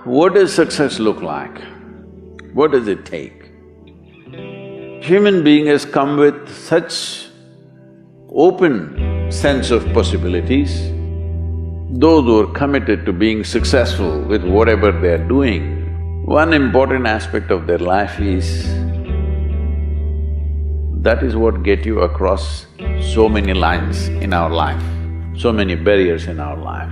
What does success look like? What does it take? Human being has come with such open sense of possibilities. Those who are committed to being successful with whatever they are doing, one important aspect of their life is that is what get you across so many lines in our life, so many barriers in our life.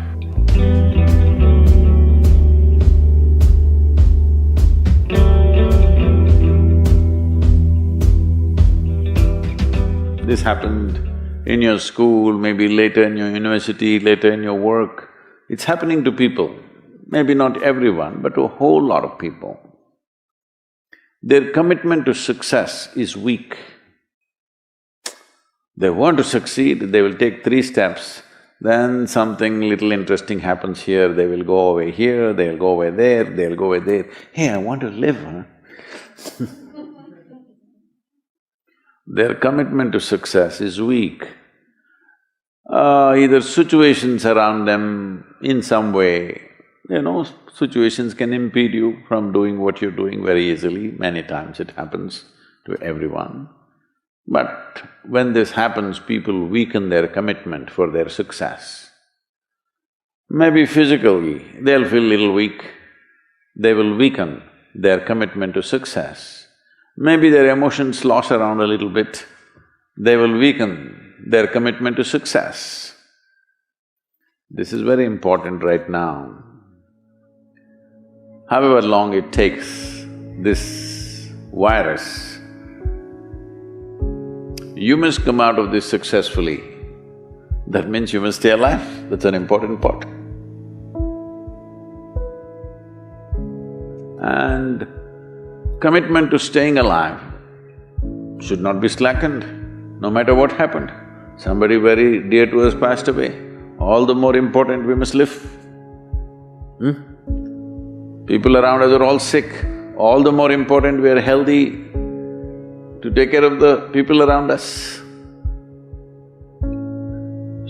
This happened in your school, maybe later in your university, later in your work. It's happening to people, maybe not everyone, but to a whole lot of people. Their commitment to success is weak. They want to succeed, they will take 3 steps, then something little interesting happens here, they will go away here, they'll go away there, they'll go away there. Hey, I want to live, huh? Their commitment to success is weak. Either situations around them in some way, situations can impede you from doing what you're doing very easily. Many times it happens to everyone. But when this happens, people weaken their commitment for their success. Maybe physically, they'll feel little weak, they will weaken their commitment to success. Maybe their emotions slosh around a little bit, they will weaken their commitment to success. This is very important right now. However long it takes, this virus, you must come out of this successfully. That means you must stay alive, that's an important part. And commitment to staying alive should not be slackened, no matter what happened. Somebody very dear to us passed away, all the more important we must live. People around us are all sick, all the more important we are healthy to take care of the people around us.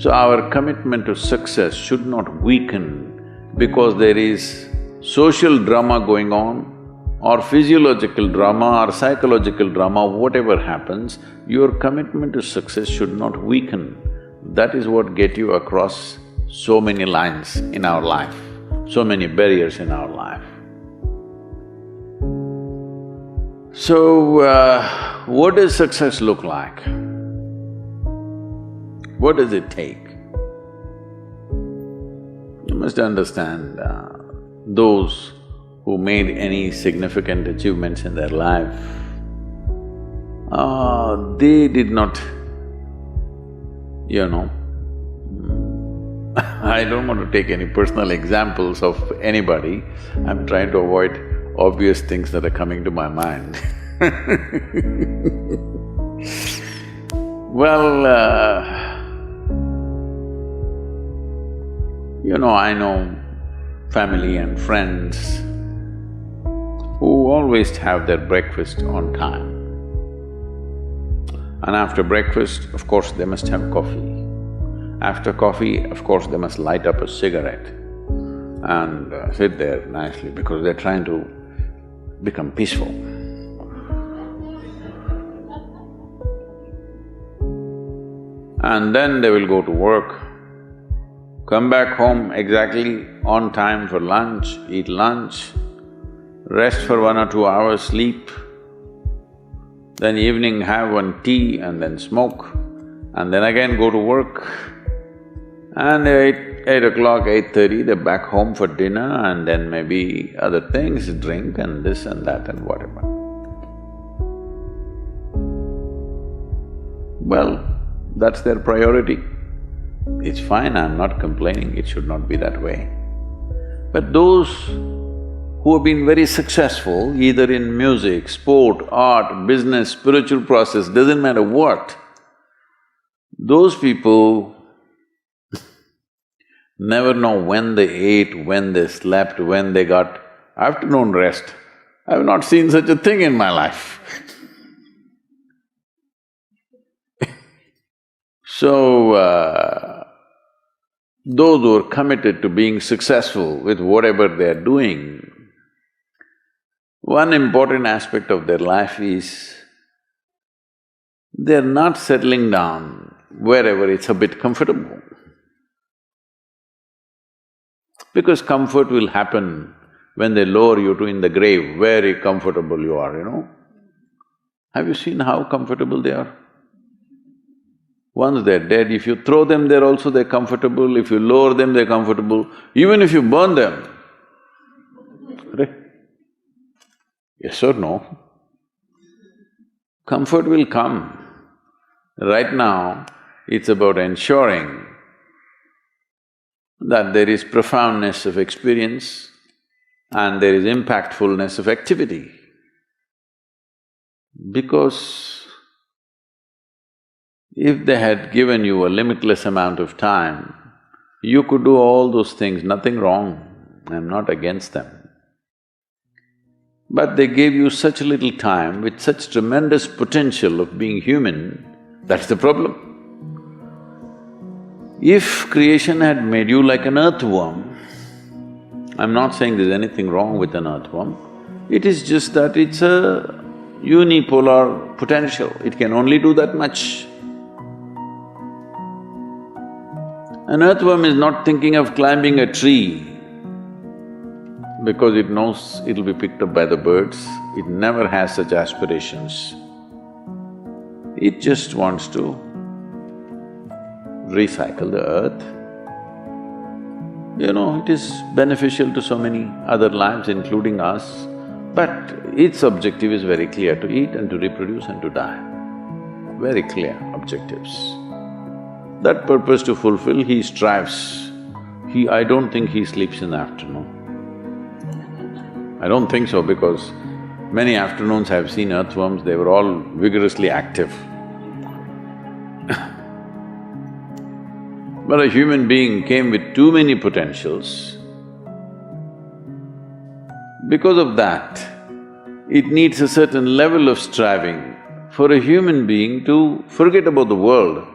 So our commitment to success should not weaken because there is social drama going on, or physiological drama or psychological drama, whatever happens, your commitment to success should not weaken. That is what get you across so many lines in our life, so many barriers in our life. So, what does success look like? What does it take? You must understand, those who made any significant achievements in their life, they did not, I don't want to take any personal examples of anybody, I'm trying to avoid obvious things that are coming to my mind. Well, I know family and friends who always have their breakfast on time. And after breakfast, of course, they must have coffee. After coffee, of course, they must light up a cigarette and sit there nicely because they're trying to become peaceful. And then they will go to work, come back home exactly on time for lunch, eat lunch, rest for 1 or 2 hours, sleep, then evening have one tea and then smoke, and then again go to work. And 8 o'clock, 8:30, they're back home for dinner and then maybe other things, drink and this and that and whatever. Well, that's their priority. It's fine, I'm not complaining, it should not be that way. But those who have been very successful, either in music, sport, art, business, spiritual process, doesn't matter what, those people never know when they ate, when they slept, when they got afternoon rest. I've not seen such a thing in my life. So, those who are committed to being successful with whatever they are doing, One important aspect of their life is they're not settling down wherever it's a bit comfortable. Because comfort will happen when they lower you to in the grave, very comfortable you are, you know. Have you seen how comfortable they are? Once they're dead, if you throw them there also they're comfortable, if you lower them they're comfortable, even if you burn them. Right? Yes or no? Comfort will come. Right now, it's about ensuring that there is profoundness of experience and there is impactfulness of activity. Because if they had given you a limitless amount of time, you could do all those things, nothing wrong, I'm not against them. But they gave you such little time with such tremendous potential of being human, that's the problem. If creation had made you like an earthworm, I'm not saying there's anything wrong with an earthworm, it is just that it's a unipolar potential, it can only do that much. An earthworm is not thinking of climbing a tree because it knows it'll be picked up by the birds, it never has such aspirations. It just wants to recycle the earth. You know, it is beneficial to so many other lives, including us, but its objective is very clear, to eat and to reproduce and to die. Very clear objectives. That purpose to fulfill, he strives. I don't think he sleeps in the afternoon. I don't think so because many afternoons I've seen earthworms, they were all vigorously active. But a human being came with too many potentials. Because of that, it needs a certain level of striving for a human being to forget about the world,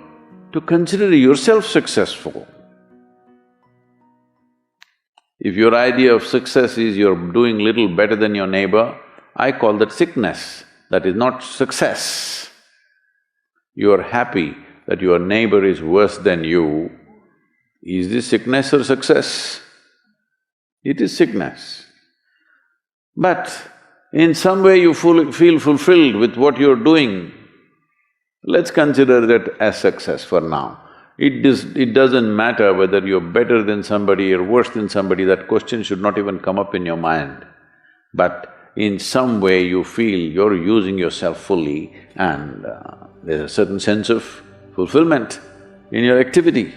to consider yourself successful. If your idea of success is you're doing little better than your neighbor, I call that sickness, that is not success. You're happy that your neighbor is worse than you. Is this sickness or success? It is sickness. But in some way you feel fulfilled with what you're doing, let's consider that as success for now. It doesn't matter whether you're better than somebody or worse than somebody, that question should not even come up in your mind. But in some way you feel you're using yourself fully and there's a certain sense of fulfillment in your activity.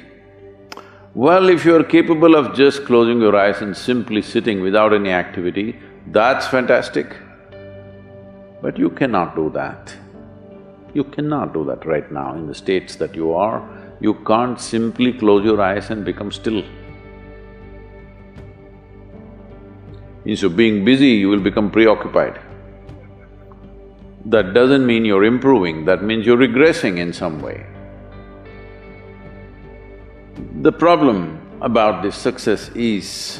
Well, if you're capable of just closing your eyes and simply sitting without any activity, that's fantastic. But you cannot do that. You cannot do that right now in the states that you are. You can't simply close your eyes and become still. Instead of being busy, you will become preoccupied. That doesn't mean you're improving, that means you're regressing in some way. The problem about this success is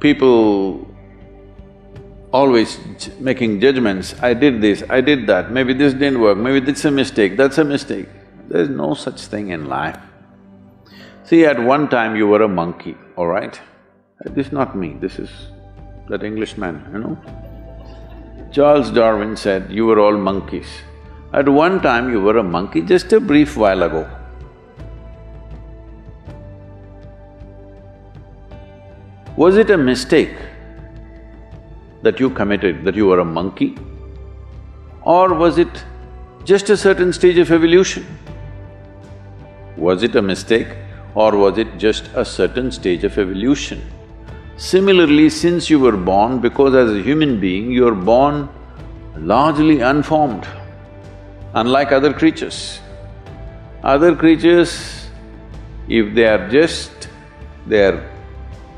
people always making judgments, I did this, I did that, maybe this didn't work, maybe this is a mistake, that's a mistake. There's no such thing in life. See, at one time you were a monkey, all right? This is not me, this is that Englishman, you know? Charles Darwin said, you were all monkeys. At one time you were a monkey, just a brief while ago. Was it a mistake that you committed, that you were a monkey? Or was it just a certain stage of evolution? Was it a mistake or was it just a certain stage of evolution? Similarly, since you were born, because as a human being, you're born largely unformed, unlike other creatures. Other creatures, if they are just… their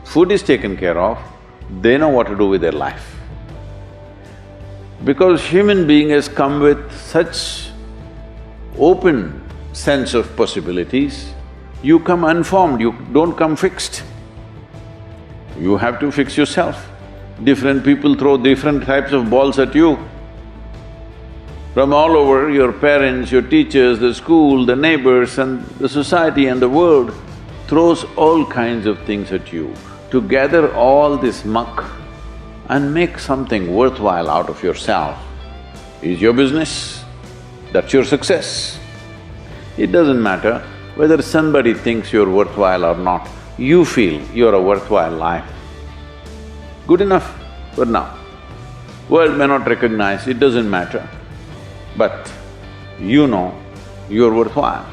food is taken care of, they know what to do with their life. Because human being has come with such open sense of possibilities, you come unformed, you don't come fixed. You have to fix yourself. Different people throw different types of balls at you. From all over, your parents, your teachers, the school, the neighbors and the society and the world throws all kinds of things at you. To gather all this muck and make something worthwhile out of yourself is your business. That's your success. It doesn't matter whether somebody thinks you're worthwhile or not, you feel you're a worthwhile life. Good enough for now. World may not recognize, it doesn't matter, but you know you're worthwhile.